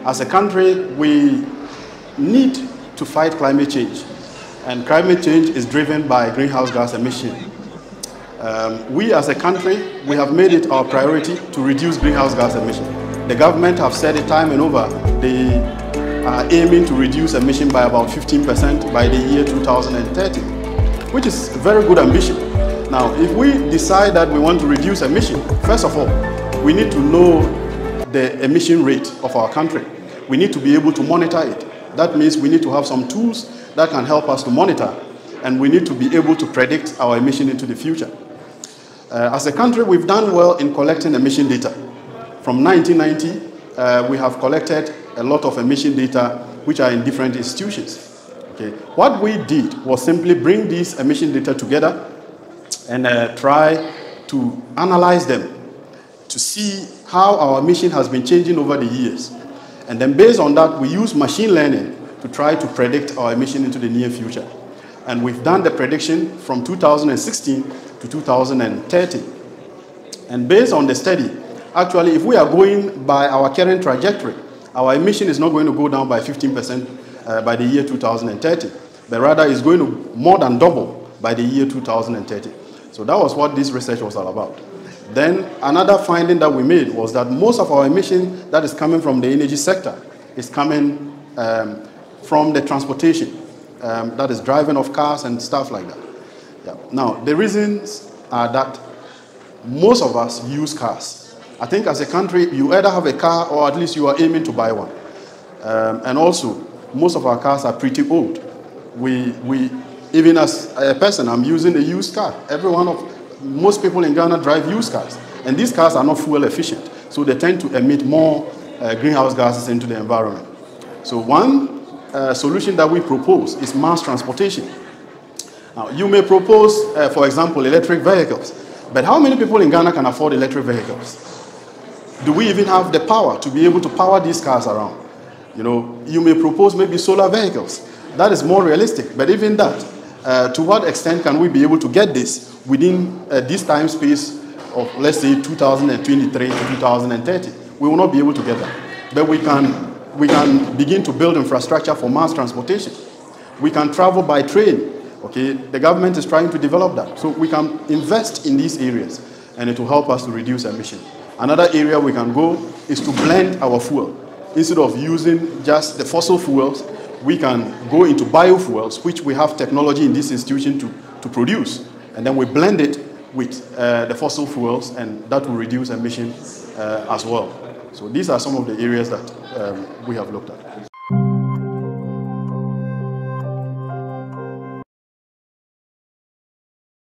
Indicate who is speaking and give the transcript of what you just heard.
Speaker 1: As a country, we need to fight climate change. And climate change is driven by greenhouse gas emission. We as a country, we have made it our priority to reduce greenhouse gas emission. The government have said it time and over. They are aiming to reduce emission by about 15% by the year 2030, which is a very good ambition. Now, if we decide that we want to reduce emission, first of all, we need to know the emission rate of our country. We need to be able to monitor it. That means we need to have some tools that can help us to monitor, and we need to be able to predict our emission into the future. As a country, we've done well in collecting emission data. From 1990, we have collected a lot of emission data which are in different institutions. Okay. What we did was simply bring these emission data together and try to analyze them to see how our emission has been changing over the years. And then based on that, we use machine learning to try to predict our emission into the near future. And we've done the prediction from 2016 to 2030. And based on the study, actually, if we are going by our current trajectory, our emission is not going to go down by 15% by the year 2030, but rather is going to more than double by the year 2030. So that was what this research was all about. Then another finding that we made was that most of our emission that is coming from the energy sector is coming from the transportation, that is driving of cars and stuff like that. Yeah. Now, the reasons are that most of us use cars. I think as a country, you either have a car or at least you are aiming to buy one. And also, most of our cars are pretty old. Even as a person, I'm using a used car. Most people in Ghana drive used cars. And these cars are not fuel efficient. So they tend to emit more greenhouse gases into the environment. So one solution that we propose is mass transportation. Now, you may propose, for example, electric vehicles. But how many people in Ghana can afford electric vehicles? Do we even have the power to be able to power these cars around? You know, you may propose maybe solar vehicles. That is more realistic. But even that, to what extent can we be able to get this within this time space of, let's say, 2023 to 2030? We will not be able to get that. But we can begin to build infrastructure for mass transportation. We can travel by train. Okay, the government is trying to develop that. So we can invest in these areas, and it will help us to reduce emission. Another area we can go is to blend our fuel. Instead of using just the fossil fuels, we can go into biofuels, which we have technology in this institution to produce. And then we blend it with the fossil fuels, and that will reduce emission as well. So these are some of the areas that we have looked at.